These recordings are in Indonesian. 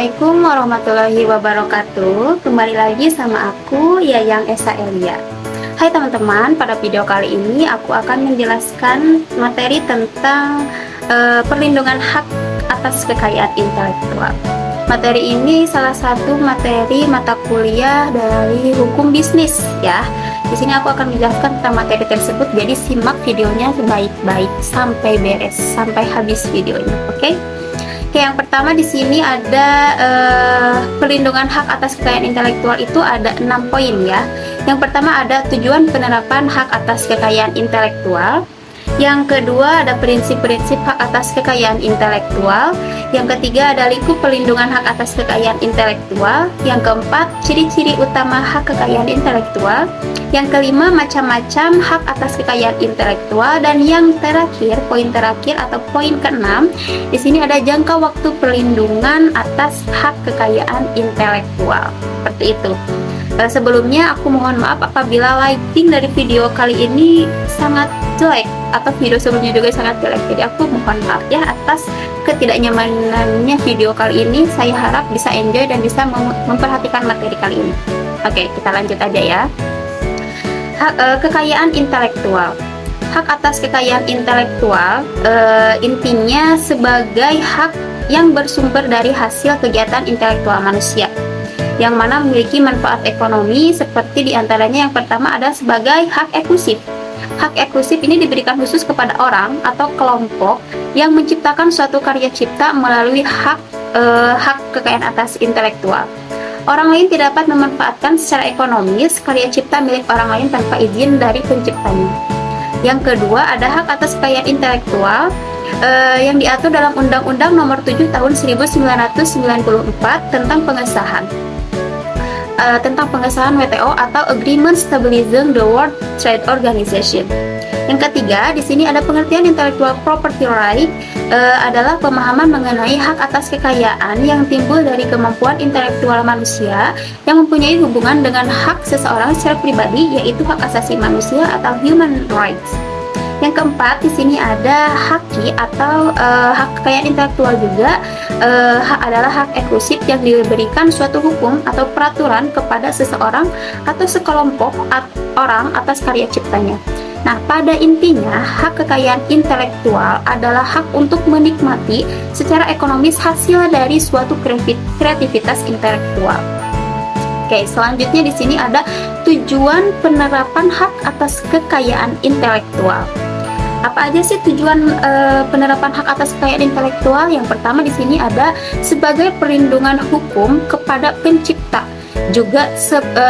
Assalamualaikum warahmatullahi wabarakatuh. Kembali lagi sama aku, Yayang Esa Elia. Hai teman-teman, pada video kali ini aku akan menjelaskan materi tentang perlindungan hak atas kekayaan intelektual. Materi ini salah satu materi mata kuliah dari hukum bisnis ya. Di sini aku akan menjelaskan tentang materi tersebut, jadi simak videonya baik-baik sampai beres, sampai habis videonya, oke? Yang pertama di sini ada perlindungan hak atas kekayaan intelektual itu ada 6 poin ya. Yang pertama ada tujuan penerapan hak atas kekayaan intelektual. Yang kedua ada prinsip-prinsip hak atas kekayaan intelektual. Yang ketiga ada lingkup perlindungan hak atas kekayaan intelektual. Yang keempat ciri-ciri utama hak kekayaan intelektual. Yang kelima macam-macam hak atas kekayaan intelektual. Dan yang terakhir, poin terakhir atau poin keenam, di sini ada jangka waktu perlindungan atas hak kekayaan intelektual. Seperti itu. Sebelumnya aku mohon maaf apabila lighting dari video kali ini sangat jelek atau video sebelumnya juga sangat jelek, jadi aku mohon maaf ya atas ketidaknyamanannya video kali ini. Saya harap bisa enjoy dan bisa memperhatikan materi kali ini. Oke, kita lanjut aja ya. Kekayaan intelektual. Hak atas kekayaan intelektual intinya sebagai hak yang bersumber dari hasil kegiatan intelektual manusia yang mana memiliki manfaat ekonomi, seperti diantaranya yang pertama ada sebagai hak eksklusif. Hak eksklusif ini diberikan khusus kepada orang atau kelompok yang menciptakan suatu karya cipta melalui hak kekayaan atas intelektual. Orang lain tidak dapat memanfaatkan secara ekonomis karya cipta milik orang lain tanpa izin dari penciptanya. Yang kedua ada hak atas kekayaan intelektual yang diatur dalam Undang-Undang Nomor 7 Tahun 1994 tentang pengesahan WTO atau Agreement Stabilizing the World Trade Organization. Yang ketiga, di sini ada pengertian intellectual property right adalah pemahaman mengenai hak atas kekayaan yang timbul dari kemampuan intelektual manusia yang mempunyai hubungan dengan hak seseorang secara pribadi, yaitu hak asasi manusia atau human rights. Yang keempat, di sini ada haki atau hak kekayaan intelektual juga. Hak adalah hak eksklusif yang diberikan suatu hukum atau peraturan kepada seseorang atau sekelompok orang atas karya ciptanya. Nah, pada intinya hak kekayaan intelektual adalah hak untuk menikmati secara ekonomis hasil dari suatu kreativitas intelektual. Oke, selanjutnya di sini ada tujuan penerapan hak atas kekayaan intelektual. Apa aja sih tujuan penerapan hak atas kekayaan intelektual? Yang pertama di sini ada sebagai perlindungan hukum kepada pencipta, juga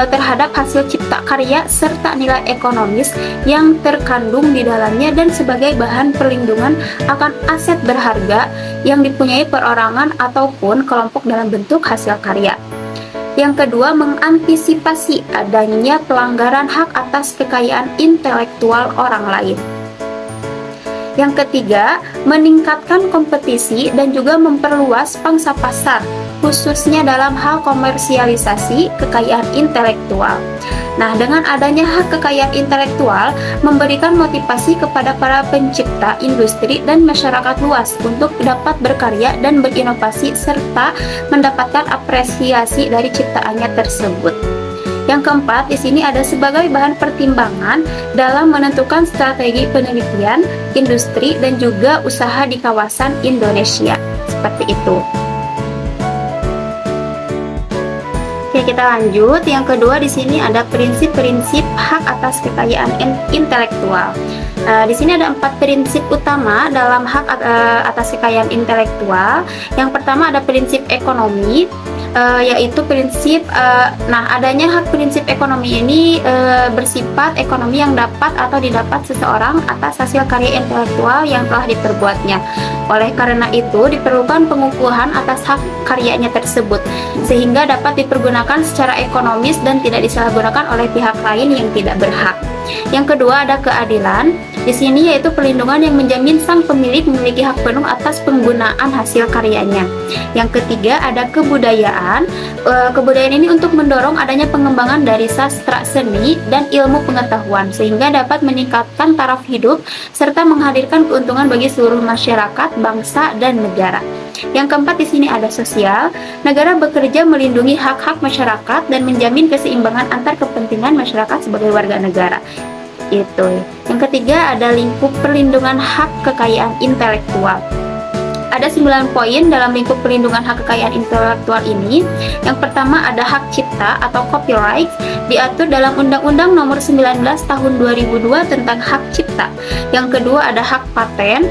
terhadap hasil cipta karya serta nilai ekonomis yang terkandung di dalamnya, dan sebagai bahan perlindungan akan aset berharga yang dipunyai perorangan ataupun kelompok dalam bentuk hasil karya. Yang kedua, mengantisipasi adanya pelanggaran hak atas kekayaan intelektual orang lain. Yang ketiga, meningkatkan kompetisi dan juga memperluas pangsa pasar, khususnya dalam hal komersialisasi kekayaan intelektual. Nah, dengan adanya hak kekayaan intelektual, memberikan motivasi kepada para pencipta, industri, dan masyarakat luas untuk dapat berkarya dan berinovasi serta mendapatkan apresiasi dari ciptaannya tersebut. Yang keempat, di sini ada sebagai bahan pertimbangan dalam menentukan strategi penelitian, industri, dan juga usaha di kawasan Indonesia. Seperti itu. Oke, kita lanjut. Yang kedua di sini ada prinsip-prinsip hak atas kekayaan intelektual. Di sini ada 4 prinsip utama dalam hak atas kekayaan intelektual. Yang pertama ada prinsip ekonomi, yaitu prinsip adanya hak prinsip ekonomi ini bersifat ekonomi yang dapat atau didapat seseorang atas hasil karya intelektual yang telah diperbuatnya. Oleh karena itu diperlukan pengukuhan atas hak karyanya tersebut sehingga dapat dipergunakan secara ekonomis dan tidak disalahgunakan oleh pihak lain yang tidak berhak. Yang kedua ada keadilan. di sini yaitu perlindungan yang menjamin sang pemilik memiliki hak penuh atas penggunaan hasil karyanya. Yang ketiga ada kebudayaan. Kebudayaan ini untuk mendorong adanya pengembangan dari sastra, seni, dan ilmu pengetahuan sehingga dapat meningkatkan taraf hidup serta menghadirkan keuntungan bagi seluruh masyarakat, bangsa, dan negara. Yang keempat di sini ada sosial. Negara bekerja melindungi hak-hak masyarakat dan menjamin keseimbangan antar kepentingan masyarakat sebagai warga negara. Itu. Yang ketiga ada lingkup perlindungan hak kekayaan intelektual. Ada 9 poin dalam lingkup perlindungan hak kekayaan intelektual ini. Yang pertama ada hak cipta atau copyright, diatur dalam Undang-Undang Nomor 19 Tahun 2002 tentang hak cipta. Yang kedua ada hak paten,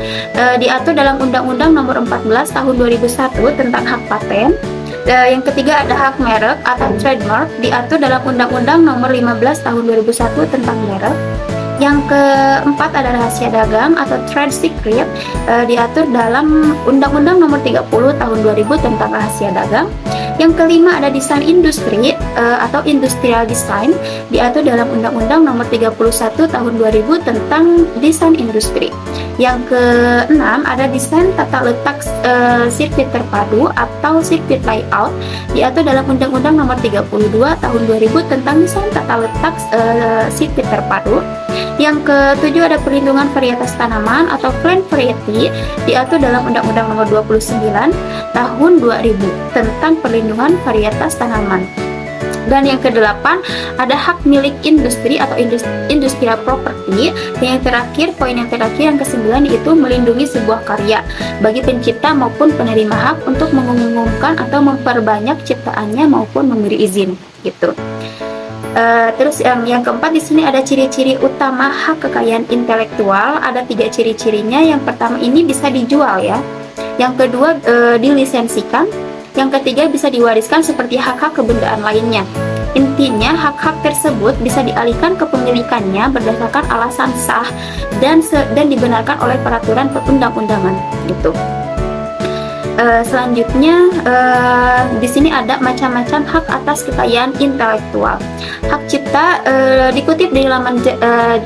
diatur dalam Undang-Undang Nomor 14 Tahun 2001 tentang hak paten. Yang ketiga ada hak merek atau trademark, diatur dalam Undang-Undang Nomor 15 Tahun 2001 tentang merek. Yang keempat ada rahasia dagang atau trade secret, diatur dalam Undang-Undang Nomor 30 Tahun 2000 tentang rahasia dagang. Yang kelima ada desain industri atau industrial design, diatur dalam Undang-Undang Nomor 31 Tahun 2000 tentang desain industri. Yang keenam ada desain tata letak sirkuit terpadu atau sirkuit layout, diatur dalam Undang-Undang Nomor 32 Tahun 2000 tentang desain tata letak sirkuit terpadu. Yang ketujuh ada perlindungan varietas tanaman atau plant variety, diatur dalam Undang-Undang Nomor 29 Tahun 2000 tentang perlindungan varietas tanaman. Dan yang kedelapan ada hak milik industri atau industrial property. Dan yang terakhir, poin yang terakhir yang kesembilan yaitu melindungi sebuah karya bagi pencipta maupun penerima hak untuk mengumumkan atau memperbanyak ciptaannya maupun memberi izin gitu. Terus yang keempat di sini ada ciri-ciri utama hak kekayaan intelektual. Ada 3 ciri-cirinya. Yang pertama ini bisa dijual ya. Yang kedua dilisensikan. Yang ketiga bisa diwariskan seperti hak-hak kebendaan lainnya. Intinya hak-hak tersebut bisa dialihkan ke pemilikannya berdasarkan alasan sah dan dibenarkan oleh peraturan perundang-undangan gitu. Selanjutnya di sini ada macam-macam hak atas kekayaan intelektual. Hak cipta dikutip dari laman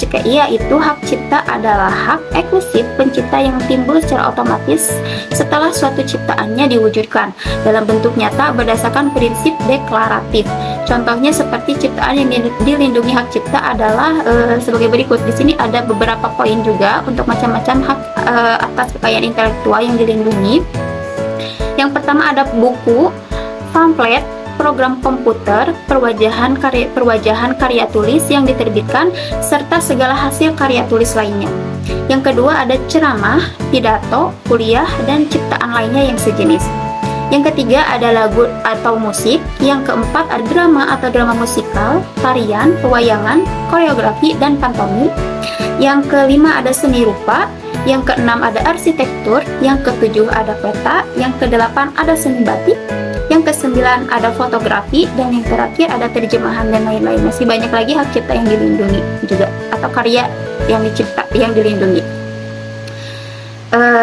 JKI, yaitu hak cipta adalah hak eksklusif pencipta yang timbul secara otomatis setelah suatu ciptaannya diwujudkan dalam bentuk nyata berdasarkan prinsip deklaratif. Contohnya seperti ciptaan yang dilindungi hak cipta adalah sebagai berikut. Di sini ada beberapa poin juga untuk macam-macam hak atas kekayaan intelektual yang dilindungi. Yang pertama ada buku, pamflet, program komputer, perwajahan karya tulis yang diterbitkan, serta segala hasil karya tulis lainnya. Yang kedua ada ceramah, pidato, kuliah, dan ciptaan lainnya yang sejenis. Yang ketiga ada lagu atau musik. Yang keempat ada drama atau drama musikal, tarian, pewayangan, koreografi, dan pantomim. Yang kelima ada seni rupa. Yang keenam ada arsitektur. Yang ketujuh ada peta. Yang kedelapan ada seni batik. Yang kesembilan ada fotografi. Dan yang terakhir ada terjemahan dan lain-lain. Masih banyak lagi hak cipta yang dilindungi juga, atau karya yang dilindungi.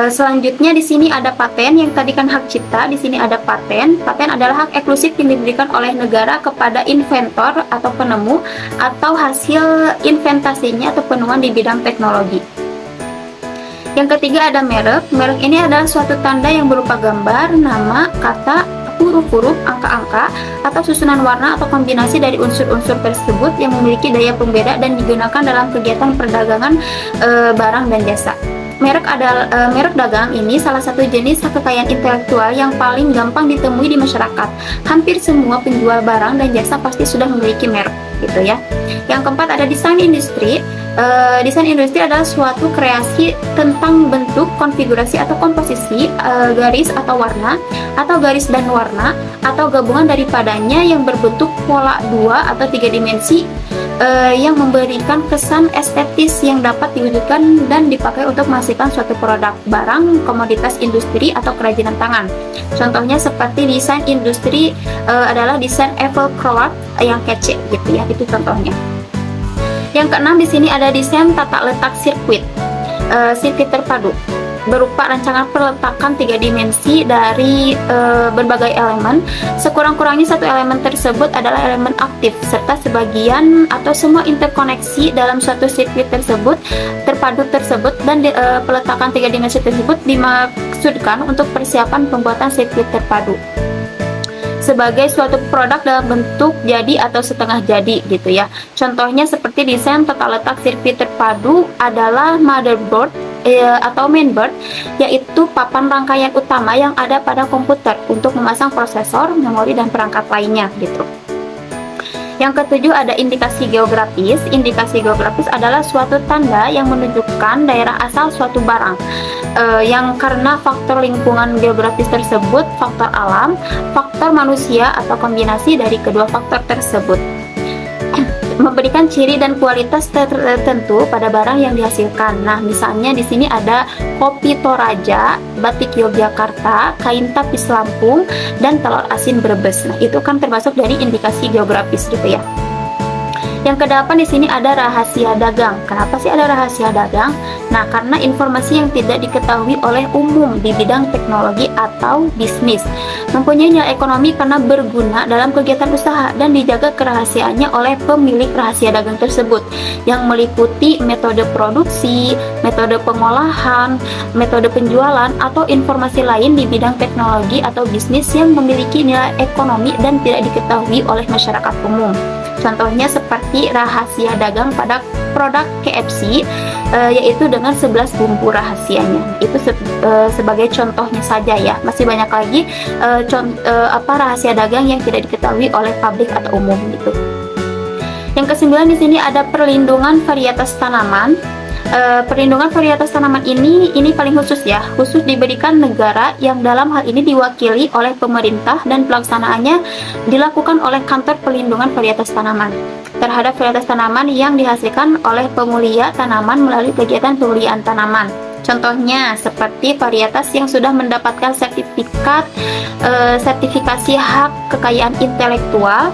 Selanjutnya di sini ada paten. Yang tadi kan hak cipta, di sini ada paten. Paten adalah hak eksklusif yang diberikan oleh negara kepada inventor atau penemu atau hasil inventasinya atau penemuan di bidang teknologi. Yang ketiga ada merek. Merek ini adalah suatu tanda yang berupa gambar, nama, kata, huruf-huruf, angka-angka, atau susunan warna atau kombinasi dari unsur-unsur tersebut yang memiliki daya pembeda dan digunakan dalam kegiatan perdagangan barang dan jasa. Merek dagang ini salah satu jenis hak kekayaan intelektual yang paling gampang ditemui di masyarakat. Hampir semua penjual barang dan jasa pasti sudah memiliki merek, gitu ya. Yang keempat ada desain industri. Desain industri adalah suatu kreasi tentang bentuk, konfigurasi atau komposisi, garis atau warna, atau garis dan warna, atau gabungan daripadanya yang berbentuk pola 2 atau 3 dimensi yang memberikan kesan estetis yang dapat diwujudkan dan dipakai untuk menghasilkan suatu produk, barang, komoditas industri atau kerajinan tangan. Contohnya seperti desain industri adalah desain Eiffel Croat yang kece gitu ya, itu contohnya. Yang keenam di sini ada desain tata letak sirkuit terpadu. berupa rancangan peletakan 3 dimensi dari berbagai elemen. Sekurang-kurangnya satu elemen tersebut adalah elemen aktif, serta sebagian atau semua interkoneksi dalam suatu sirkuit tersebut terpadu tersebut, dan peletakan 3 dimensi tersebut dimaksudkan untuk persiapan pembuatan sirkuit terpadu sebagai suatu produk dalam bentuk jadi atau setengah jadi gitu ya. Contohnya seperti desain tata letak sirkuit terpadu adalah motherboard atau mainboard, yaitu papan rangkaian utama yang ada pada komputer untuk memasang prosesor, memori, dan perangkat lainnya gitu. Yang ketujuh ada indikasi geografis. Indikasi geografis adalah suatu tanda yang menunjukkan daerah asal suatu barang, yang karena faktor lingkungan geografis tersebut, faktor alam, faktor manusia, atau kombinasi dari kedua faktor tersebut, memberikan ciri dan kualitas tertentu pada barang yang dihasilkan. Nah, misalnya di sini ada kopi Toraja, batik Yogyakarta, kain tapis Lampung, dan telur asin Brebes. Nah, itu kan termasuk dari indikasi geografis gitu ya. Yang kedelapan di sini ada rahasia dagang. Kenapa sih ada rahasia dagang? Nah, karena informasi yang tidak diketahui oleh umum di bidang teknologi atau bisnis, mempunyai nilai ekonomi karena berguna dalam kegiatan usaha dan dijaga kerahasiaannya oleh pemilik rahasia dagang tersebut, yang meliputi metode produksi, metode pengolahan, metode penjualan, atau informasi lain di bidang teknologi atau bisnis yang memiliki nilai ekonomi dan tidak diketahui oleh masyarakat umum. Contohnya seperti rahasia dagang pada produk KFC, yaitu dengan 11 bumbu rahasianya. Itu sebagai contohnya saja ya. Masih banyak lagi rahasia dagang yang tidak diketahui oleh publik atau umum gitu. Yang kesembilan di sini ada perlindungan varietas tanaman. Perlindungan varietas tanaman ini paling khusus ya, khusus diberikan negara yang dalam hal ini diwakili oleh pemerintah, dan pelaksanaannya dilakukan oleh kantor perlindungan varietas tanaman terhadap varietas tanaman yang dihasilkan oleh pemulia tanaman melalui kegiatan pemuliaan tanaman. Contohnya seperti varietas yang sudah mendapatkan sertifikasi hak kekayaan intelektual,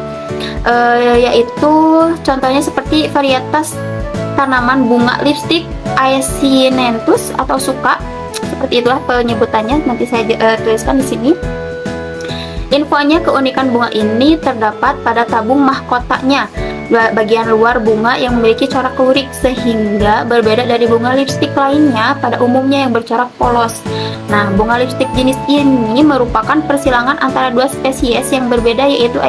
yaitu contohnya seperti varietas tanaman bunga lipstik Aesinenthus atau suka, seperti itulah penyebutannya. Nanti saya tuliskan di sini. Infonya, keunikan bunga ini terdapat pada tabung mahkotanya, bagian luar bunga yang memiliki corak lurik, sehingga berbeda dari bunga lipstik lainnya pada umumnya yang bercorak polos. Nah, bunga lipstik jenis ini merupakan persilangan antara dua spesies yang berbeda, yaitu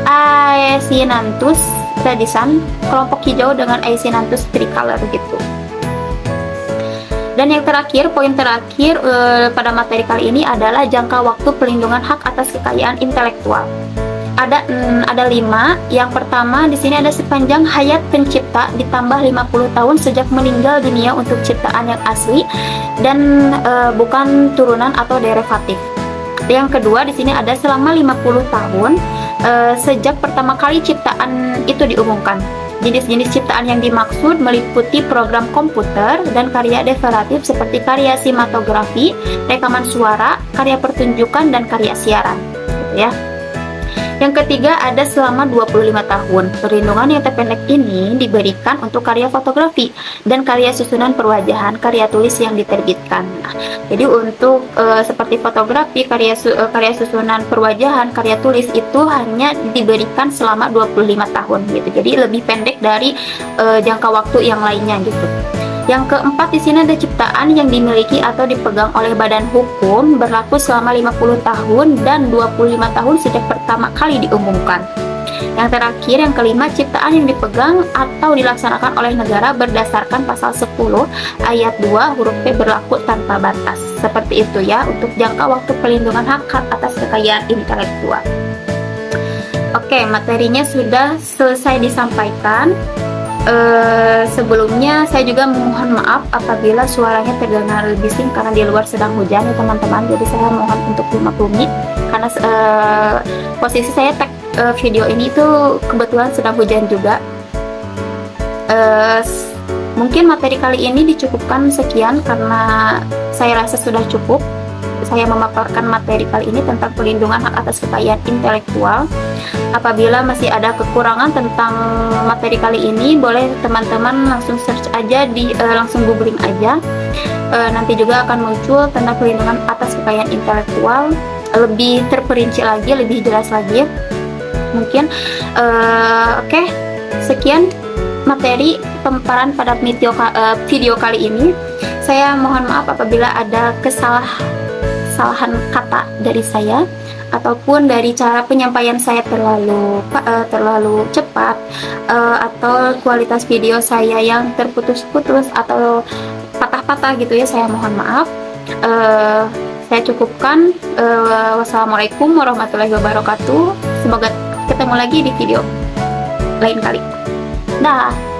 Aesinanthus radisan kelompok hijau dengan Aesinanthus tricolor gitu. Dan yang terakhir, poin terakhir pada materi kali ini adalah jangka waktu pelindungan hak atas kekayaan intelektual. Ada 5. Yang pertama di sini ada sepanjang hayat pencipta ditambah 50 tahun sejak meninggal dunia untuk ciptaan yang asli dan bukan turunan atau derivatif. Yang kedua di sini ada selama 50 tahun sejak pertama kali ciptaan itu diumumkan. Jenis-jenis ciptaan yang dimaksud meliputi program komputer dan karya derivatif seperti karya sinematografi, rekaman suara, karya pertunjukan, dan karya siaran gitu ya. Yang ketiga ada selama 25 tahun. Perlindungan yang terpendek ini diberikan untuk karya fotografi dan karya susunan perwajahan, karya tulis yang diterbitkan. Nah, jadi untuk seperti fotografi, karya susunan perwajahan, karya tulis itu hanya diberikan selama 25 tahun gitu. Jadi lebih pendek dari jangka waktu yang lainnya gitu. Yang keempat di sini ada ciptaan yang dimiliki atau dipegang oleh badan hukum berlaku selama 50 tahun dan 25 tahun sejak pertama kali diumumkan. Yang terakhir, yang kelima, ciptaan yang dipegang atau dilaksanakan oleh negara berdasarkan pasal 10 ayat 2 huruf P berlaku tanpa batas. Seperti itu ya untuk jangka waktu perlindungan hak atas kekayaan intelektual. Oke, materinya sudah selesai disampaikan. Sebelumnya saya juga mohon maaf apabila suaranya terdengar bising karena di luar sedang hujan ya teman-teman. Jadi saya mohon untuk dimaklumi karena posisi saya tag video ini itu kebetulan sedang hujan juga. Mungkin materi kali ini dicukupkan sekian karena saya rasa sudah cukup. Saya memaparkan materi kali ini tentang perlindungan hak atas kekayaan intelektual. Apabila masih ada kekurangan tentang materi kali ini, boleh teman-teman langsung search aja langsung googling aja nanti juga akan muncul tentang perlindungan atas kekayaan intelektual lebih terperinci lagi, lebih jelas lagi mungkin. Oke, sekian materi pemaparan pada video kali ini. Saya mohon maaf apabila ada kesalahan kata dari saya ataupun dari cara penyampaian saya terlalu cepat, atau kualitas video saya yang terputus-putus atau patah-patah gitu ya, saya mohon maaf. Saya cukupkan. Wassalamualaikum warahmatullahi wabarakatuh. Semoga ketemu lagi di video lain kali. Dah.